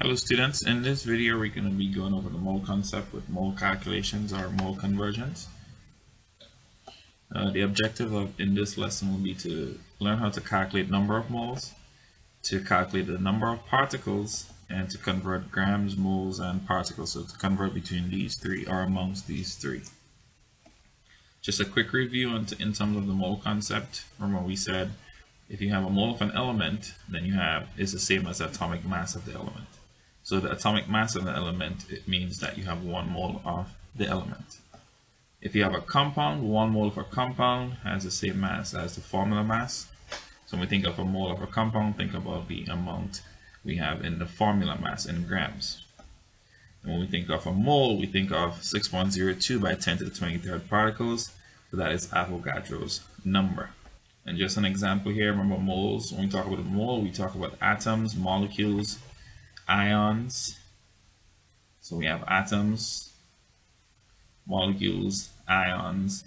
Hello students, in this video we're going to be going over the mole concept with mole calculations or mole conversions. The objective in this lesson will be to learn how to calculate number of moles, to calculate the number of particles, and to convert grams, moles, and particles. So to convert between these three or amongst these three. Just a quick review in terms of the mole concept. Remember we said if you have a mole of an element, then it's the same as the atomic mass of the element. So the atomic mass of the element, it means that you have 1 mole of the element. If you have a compound, 1 mole of a compound has the same mass as the formula mass. So when we think of a mole of a compound, think about the amount we have in the formula mass in grams. And when we think of a mole, we think of 6.02 by 10 to the 23rd particles. So that is Avogadro's number. And just an example here, remember moles, when we talk about a mole, we talk about atoms, molecules, ions. So we have atoms, molecules, ions,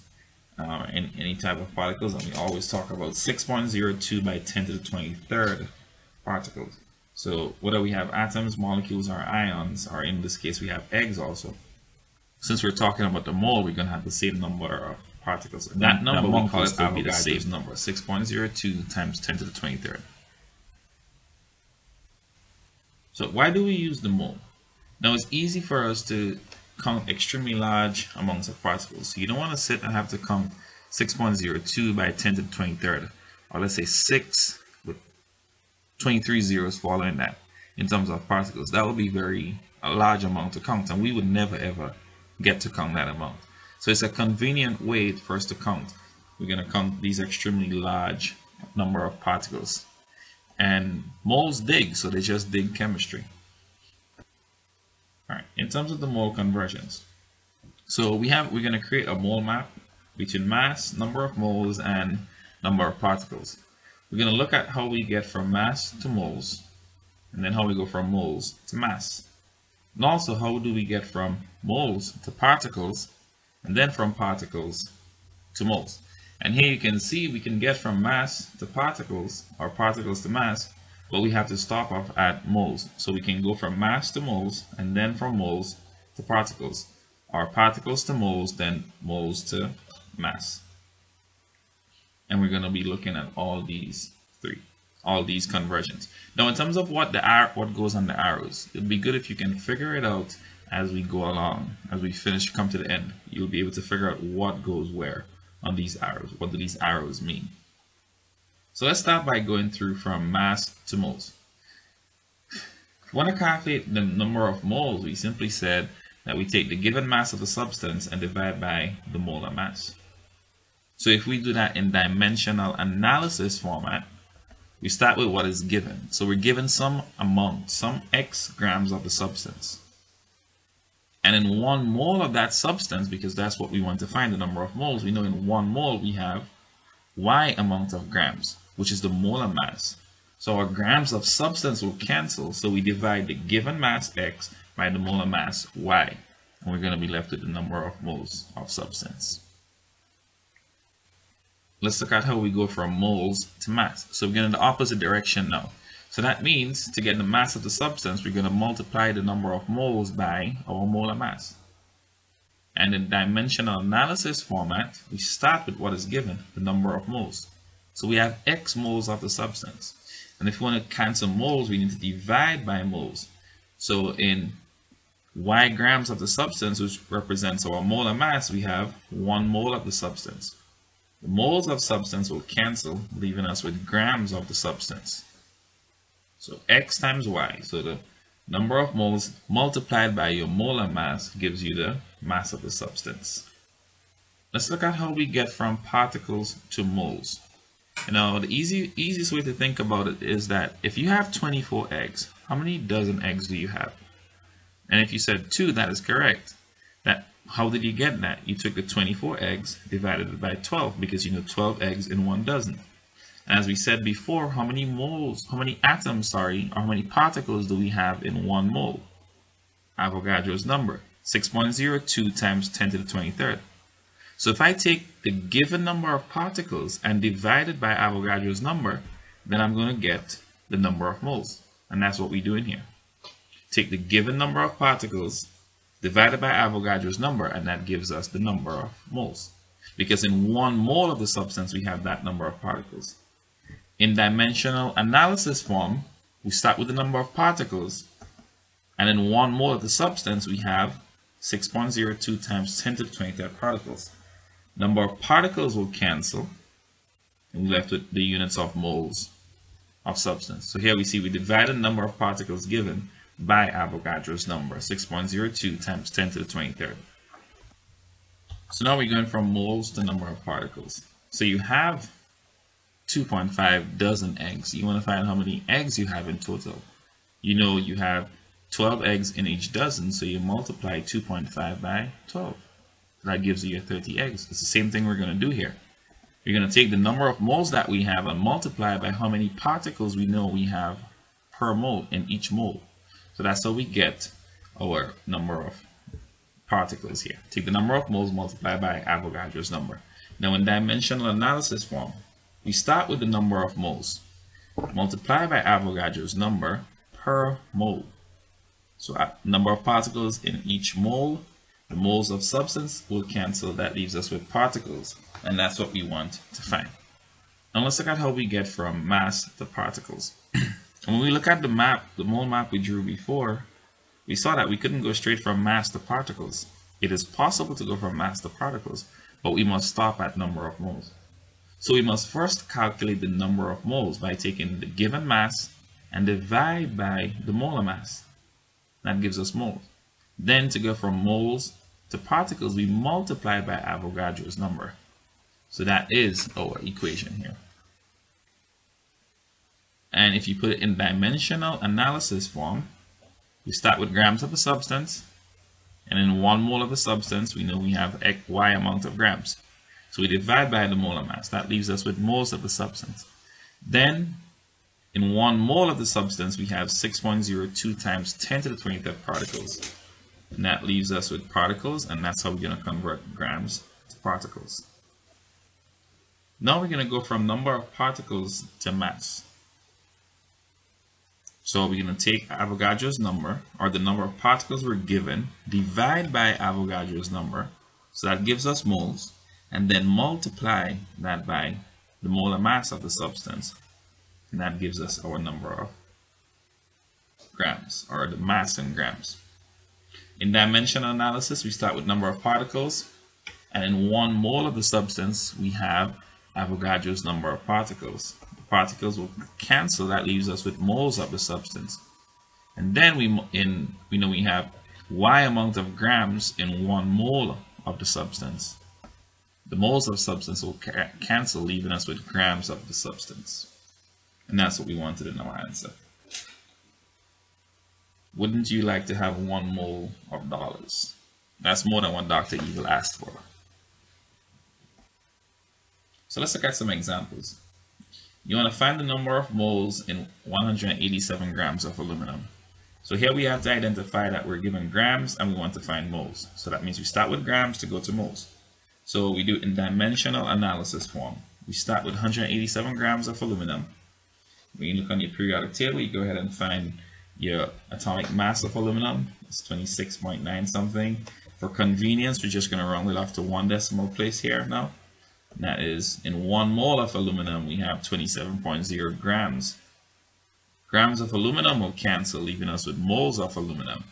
and any type of particles, and we always talk about 6.02 by 10 to the 23rd particles. So whether we have atoms, molecules, or ions, or in this case we have eggs also, since we're talking about the mole, we're going to have the same number of particles. That number we call it Avogadro's number, 6.02 times 10 to the 23rd. So why do we use the mole? Now it's easy for us to count extremely large amounts of particles. So you don't want to sit and have to count 6.02 by 10 to the 23rd, or let's say 6 with 23 zeros following that in terms of particles. That would be a large amount to count, and we would never ever get to count that amount. So it's a convenient way for us to count. We're going to count these extremely large number of particles. And moles dig, so they just dig chemistry. All right, in terms of the mole conversions, so we're going to create a mole map between mass, number of moles, and number of particles. We're going to look at how we get from mass to moles, and then how we go from moles to mass. And also, how do we get from moles to particles, and then from particles to moles. And here you can see we can get from mass to particles or particles to mass, but we have to stop off at moles. So we can go from mass to moles and then from moles to particles, or particles to moles, then moles to mass. And we're going to be looking at all these conversions. Now in terms of what goes on the arrows, it'd be good if you can figure it out as we go along. As we come to the end, you'll be able to figure out what goes where on these arrows. What do these arrows mean? So let's start by going through from mass to moles. If we want to calculate the number of moles, we simply said that we take the given mass of the substance and divide by the molar mass. So if we do that in dimensional analysis format, we start with what is given. So we're given some amount, some X grams of the substance. And in 1 mole of that substance, because that's what we want to find, the number of moles, we know in 1 mole we have Y amount of grams, which is the molar mass. So our grams of substance will cancel, so we divide the given mass X by the molar mass Y. And we're going to be left with the number of moles of substance. Let's look at how we go from moles to mass. So we're going in the opposite direction now. So that means to get the mass of the substance, we're going to multiply the number of moles by our molar mass. And in dimensional analysis format, we start with what is given, the number of moles. So we have X moles of the substance. And if we want to cancel moles, we need to divide by moles. So in Y grams of the substance, which represents our molar mass, we have 1 mole of the substance. The moles of substance will cancel, leaving us with grams of the substance. So X times Y, so the number of moles multiplied by your molar mass gives you the mass of the substance. Let's look at how we get from particles to moles. Now the easiest way to think about it is that if you have 24 eggs, how many dozen eggs do you have? And if you said 2, that is correct. How did you get that? You took the 24 eggs, divided it by 12, because you know 12 eggs in 1 dozen. As we said before, how many particles do we have in 1 mole? Avogadro's number, 6.02 times 10 to the 23rd. So if I take the given number of particles and divide it by Avogadro's number, then I'm going to get the number of moles. And that's what we do in here. take the given number of particles divided by Avogadro's number, and that gives us the number of moles. Because in 1 mole of the substance, we have that number of particles. In dimensional analysis form, we start with the number of particles, and in 1 mole of the substance, we have 6.02 times 10 to the 23rd particles. Number of particles will cancel, and we're left with the units of moles of substance. So here we see we divide the number of particles given by Avogadro's number, 6.02 times 10 to the 23rd. So now we're going from moles to number of particles. So you have 2.5 dozen eggs. You want to find how many eggs you have in total. You know you have 12 eggs in each dozen, so you multiply 2.5 by 12. That gives you your 30 eggs. It's the same thing we're going to do here. We're going to take the number of moles that we have and multiply by how many particles we know we have per mole in each mole. So that's how we get our number of particles here. Take the number of moles multiplied by Avogadro's number. Now in dimensional analysis form, we start with the number of moles multiplied by Avogadro's number per mole. So number of particles in each mole, the moles of substance will cancel. That leaves us with particles, and that's what we want to find. Now let's look at how we get from mass to particles. And when we look at the map, the mole map we drew before, we saw that we couldn't go straight from mass to particles. It is possible to go from mass to particles, but we must stop at number of moles. So we must first calculate the number of moles by taking the given mass and divide by the molar mass. That gives us moles. Then to go from moles to particles, we multiply by Avogadro's number. So that is our equation here. And if you put it in dimensional analysis form, we start with grams of a substance, and in 1 mole of a substance, we know we have Y amount of grams. So we divide by the molar mass. That leaves us with moles of the substance. Then, in 1 mole of the substance, we have 6.02 times 10 to the 23rd particles. And that leaves us with particles, and that's how we're going to convert grams to particles. Now we're going to go from number of particles to mass. So we're going to take Avogadro's number, or the number of particles we're given, divide by Avogadro's number, so that gives us moles, and then multiply that by the molar mass of the substance, and that gives us our number of grams, or the mass in grams. In dimensional analysis, we start with number of particles, and in 1 mole of the substance, we have Avogadro's number of particles. The particles will cancel. That leaves us with moles of the substance. And then we know we have Y amount of grams in 1 mole of the substance. The moles of substance will cancel, leaving us with grams of the substance. And that's what we wanted in our answer. Wouldn't you like to have 1 mole of dollars? That's more than what Dr. Evil asked for. So let's look at some examples. You want to find the number of moles in 187 grams of aluminum. So here we have to identify that we're given grams and we want to find moles. So that means we start with grams to go to moles. So we do it in dimensional analysis form. We start with 187 grams of aluminum. When you look on your periodic table, you go ahead and find your atomic mass of aluminum. It's 26.9 something. For convenience, we're just going to round it off to 1 decimal place here now. And that is, in 1 mole of aluminum, we have 27.0 grams. Grams of aluminum will cancel, leaving us with moles of aluminum.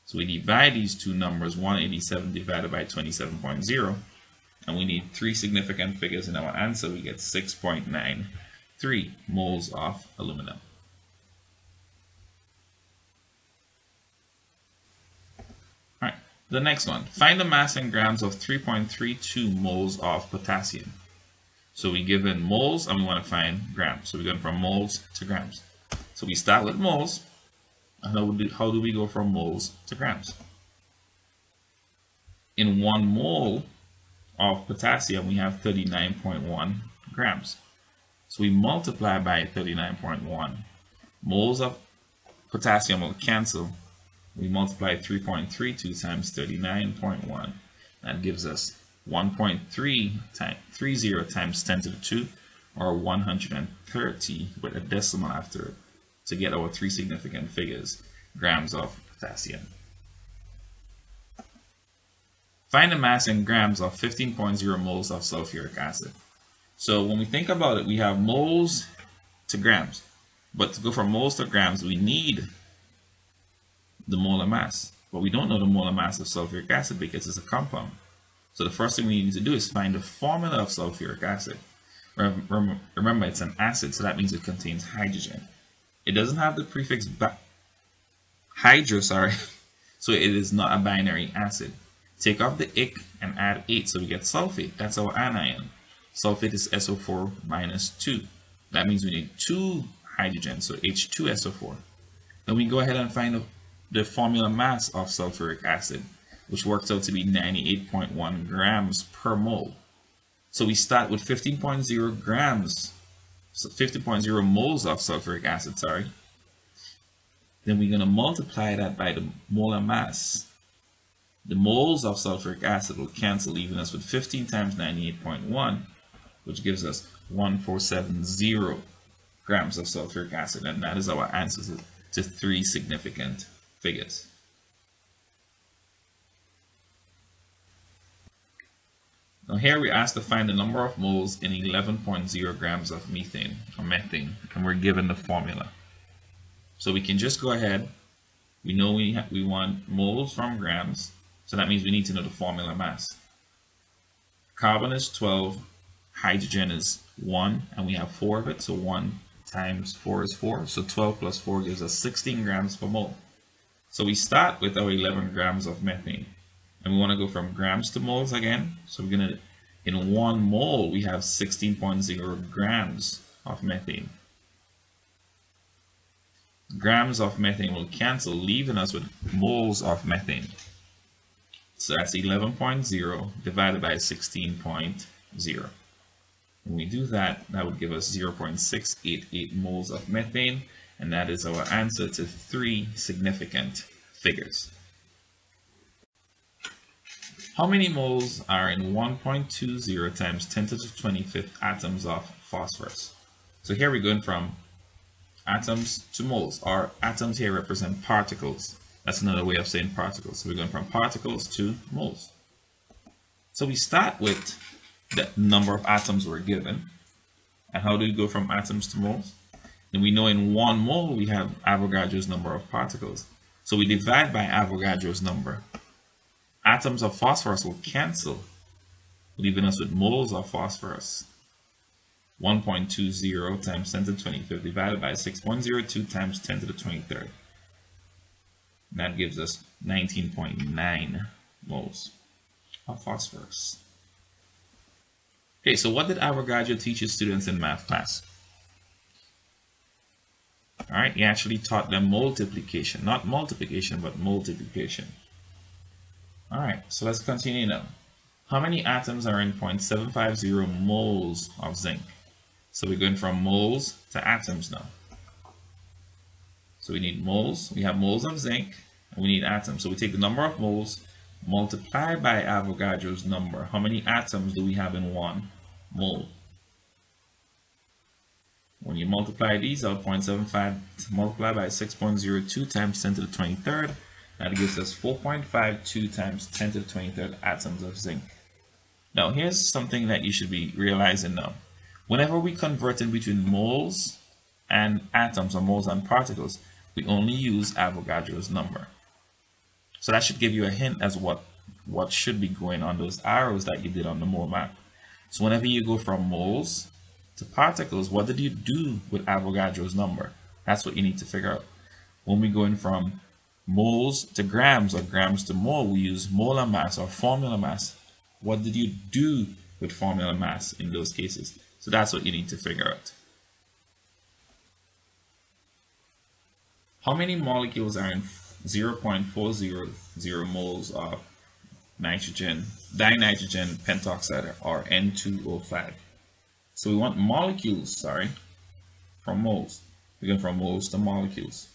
So we divide these two numbers, 187 divided by 27.0, and we need 3 significant figures in our answer. We get 6.93 moles of aluminum. Alright, the next one. Find the mass in grams of 3.32 moles of potassium. So we give in moles and we want to find grams. So we're going from moles to grams. So we start with moles. And how do we go from moles to grams? In 1 mole of potassium, we have 39.1 grams. So we multiply by 39.1. Moles of potassium will cancel. We multiply 3.32 times 39.1. That gives us 1.30 times 10 to the 2, or 130 with a decimal after it, to get our 3 significant figures. grams of potassium. Find the mass in grams of 15.0 moles of sulfuric acid. So when we think about it, we have moles to grams. But to go from moles to grams, we need the molar mass. But we don't know the molar mass of sulfuric acid because it's a compound. So the first thing we need to do is find the formula of sulfuric acid. Remember, it's an acid, so that means it contains hydrogen. It doesn't have the prefix hydro, so it is not a binary acid. Take off the ic and add 8, so we get sulfate. That's our anion. Sulfate is SO4 minus 2. That means we need 2 hydrogen, so H2SO4. Then we go ahead and find the formula mass of sulfuric acid, which works out to be 98.1 grams per mole. So we start with 15.0 grams, so 50.0 moles of sulfuric acid, Then we're going to multiply that by the molar mass. The moles of sulfuric acid will cancel, leaving us with 15 times 98.1, which gives us 1470 grams of sulfuric acid, and that is our answer to 3 significant figures. Now here we asked to find the number of moles in 11.0 grams of methane, and we're given the formula. So we can just go ahead. We know we want moles from grams, so that means we need to know the formula mass. Carbon is 12, hydrogen is 1, and we have 4 of it, so 1 times 4 is 4, so 12 plus 4 gives us 16 grams per mole. So we start with our 11 grams of methane, and we want to go from grams to moles again. So we're going to, in 1 mole, we have 16.0 grams of methane. Grams of methane will cancel, leaving us with moles of methane. So that's 11.0 divided by 16.0. When we do that, that would give us 0.688 moles of methane, and that is our answer to 3 significant figures. How many moles are in 1.20 times 10 to the 25th atoms of phosphorus? So here we're going from atoms to moles. Our atoms here represent particles. That's another way of saying particles. So we're going from particles to moles. So we start with the number of atoms we're given. And how do we go from atoms to moles? And we know in 1 mole we have Avogadro's number of particles. So we divide by Avogadro's number. Atoms of phosphorus will cancel, leaving us with moles of phosphorus. 1.20 times 10 to the 25th divided by 6.02 times 10 to the 23rd. That gives us 19.9 moles of phosphorus. Okay, so what did Avogadro teach his students in math class? All right, he actually taught them multiplication, not multiplication, but multiplication. All right, so let's continue now. How many atoms are in 0.750 moles of zinc? So we're going from moles to atoms now. So we need moles, we have moles of zinc, and we need atoms. So we take the number of moles, multiply by Avogadro's number. How many atoms do we have in 1 mole? When you multiply these out, 0.75 multiplied by 6.02 times 10 to the 23rd, that gives us 4.52 times 10 to the 23rd atoms of zinc. Now here's something that you should be realizing now. Whenever we convert in between moles and atoms, or moles and particles, we only use Avogadro's number. So that should give you a hint as what should be going on those arrows that you did on the mole map. So whenever you go from moles to particles, what did you do with Avogadro's number? That's what you need to figure out. When we go in from moles to grams, or grams to mole, we use molar mass or formula mass. What did you do with formula mass in those cases? So that's what you need to figure out. How many molecules are in 0.400 moles of nitrogen, dinitrogen pentoxide, or N2O5? So we want molecules, from moles. We're going from moles to molecules.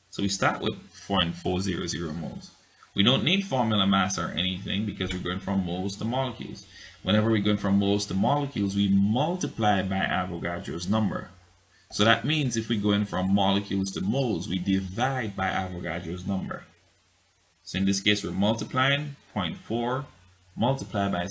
So we start with 0.400 moles. We don't need formula mass or anything because we're going from moles to molecules. Whenever we're going from moles to molecules, we multiply by Avogadro's number. So that means if we go in from molecules to moles, we divide by Avogadro's number. So in this case, we're multiplying zero point 0.4 multiplied by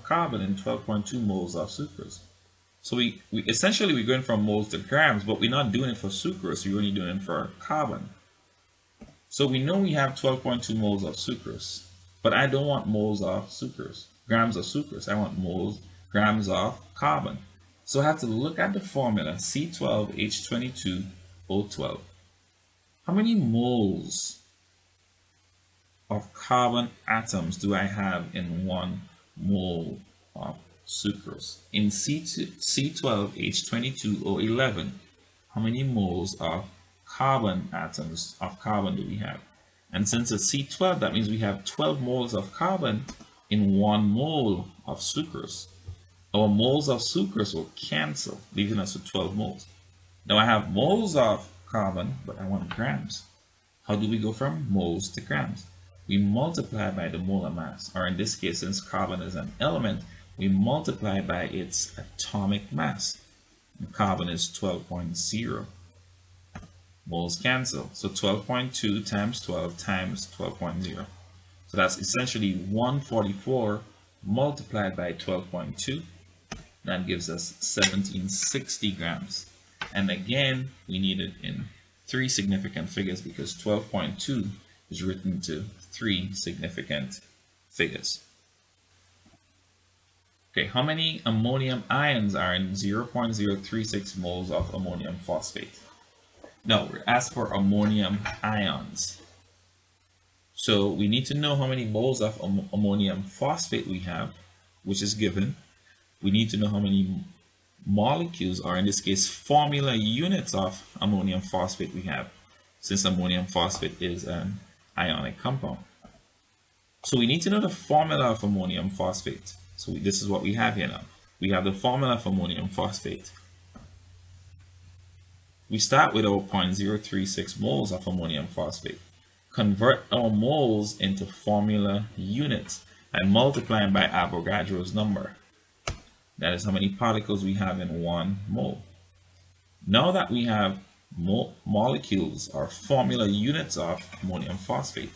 carbon and 12.2 moles of sucrose. So we essentially we're going from moles to grams, but we're not doing it for sucrose, we're only doing it for carbon. So we know we have 12.2 moles of sucrose, but I don't want moles of sucrose, grams of sucrose. I want moles, grams of carbon. So I have to look at the formula C12H22O12. How many moles of carbon atoms do I have in 1 mole of sucrose? In C12H22O11, how many moles of carbon atoms of carbon do we have? And since it's C12, that means we have 12 moles of carbon in 1 mole of sucrose. Our moles of sucrose will cancel, leaving us with 12 moles. Now I have moles of carbon, but I want grams. How do we go from moles to grams? We multiply by the molar mass, or in this case, since carbon is an element, we multiply by its atomic mass. And carbon is 12.0. Moles cancel, so 12.2 times 12 times 12.0. So that's essentially 144 multiplied by 12.2. That gives us 1760 grams. And again, we need it in 3 significant figures because 12.2 is written to 3 significant figures. Okay, how many ammonium ions are in 0.036 moles of ammonium phosphate? Now, we're asked for ammonium ions. So we need to know how many moles of ammonium phosphate we have, which is given. We need to know how many molecules, or in this case formula units of ammonium phosphate we have, since ammonium phosphate is an ionic compound. So we need to know the formula of ammonium phosphate. So this is what we have here now. We have the formula of ammonium phosphate. We start with our 0.036 moles of ammonium phosphate. Convert our moles into formula units and multiply them by Avogadro's number. That is how many particles we have in 1 mole. Now that we have molecules or formula units of ammonium phosphate,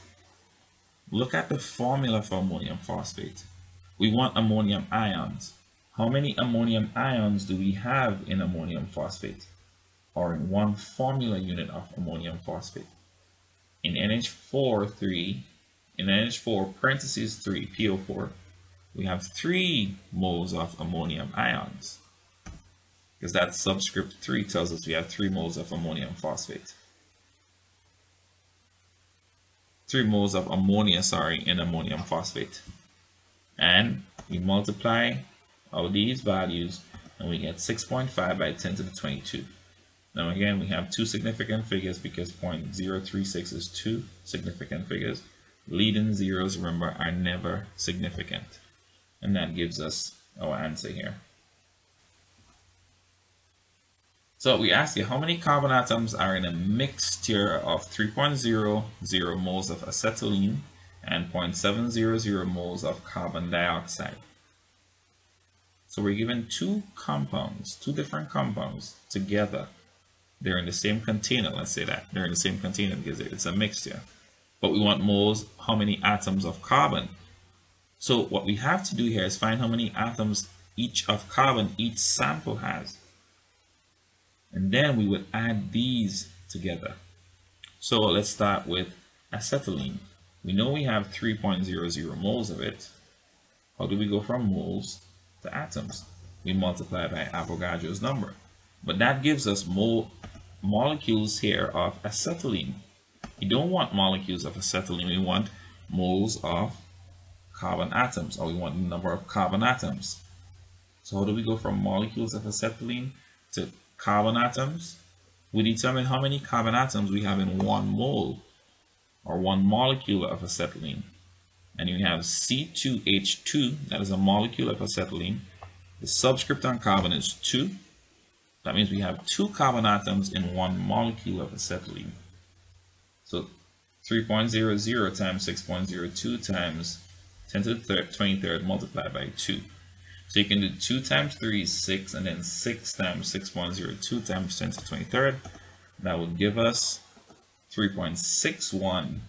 look at the formula for ammonium phosphate. We want ammonium ions. How many ammonium ions do we have in ammonium phosphate, or in 1 formula unit of ammonium phosphate? In NH4 parentheses 3, PO4, we have 3 moles of ammonium ions, because that subscript 3 tells us we have 3 moles of ammonium phosphate. 3 moles of ammonia, in ammonium phosphate. And we multiply all these values and we get 6.5 by 10 to the 22. Now again, we have 2 significant figures because 0.036 is 2 significant figures. Leading zeros, remember, are never significant. And that gives us our answer here. So we ask you, how many carbon atoms are in a mixture of 3.00 moles of acetylene and 0.700 moles of carbon dioxide? So we're given 2 compounds, 2 different compounds together. They're in the same container, let's say that. They're in the same container because it's a mixture. But we want moles, how many atoms of carbon? So what we have to do here is find how many atoms each of carbon each sample has. And then we would add these together. So let's start with acetylene. We know we have 3.00 moles of it. How do we go from moles to atoms? We multiply by Avogadro's number. But that gives us molecules here of acetylene. We don't want molecules of acetylene. We want moles of carbon atoms, or we want the number of carbon atoms. So how do we go from molecules of acetylene to carbon atoms? We determine how many carbon atoms we have in 1 mole or 1 molecule of acetylene. And you have C2H2, that is a molecule of acetylene. The subscript on carbon is 2. That means we have 2 carbon atoms in 1 molecule of acetylene. So 3.00 times 6.02 times 10 to the 23rd multiplied by 2. So you can do 2 times 3 is 6, and then 6 times 6.02 times 10 to the 23rd. That would give us 3.61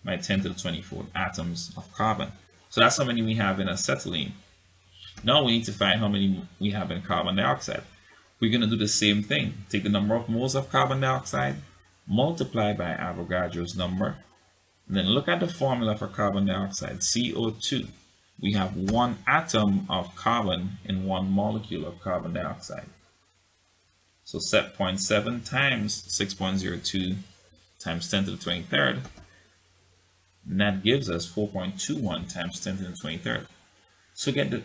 by 10 to the 24th atoms of carbon. So that's how many we have in acetylene. Now we need to find how many we have in carbon dioxide. We're going to do the same thing. Take the number of moles of carbon dioxide, multiply by Avogadro's number, and then look at the formula for carbon dioxide, CO2. We have one atom of carbon in one molecule of carbon dioxide. So set 0.7 times 6.02 times 10 to the 23rd, and that gives us 4.21 times 10 to the 23rd. So to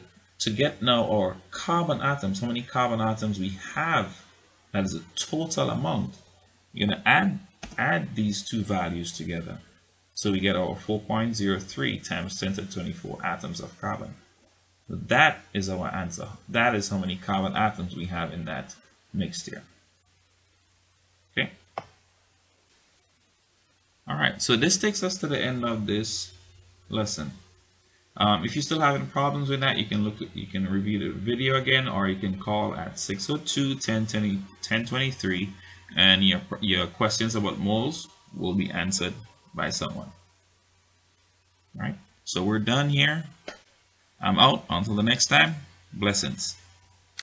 get now our carbon atoms, how many carbon atoms we have, that is a total amount. You're going to add these two values together. So we get our 4.03 times 10 to the 24 atoms of carbon. So that is our answer. That is how many carbon atoms we have in that mixture. Okay. All right. So this takes us to the end of this lesson. If you still having problems with that, you can review the video again, or you can call at 602-1023, and your questions about moles will be answered by someone. All right. So we're done here. I'm out. Until the next time. Blessings.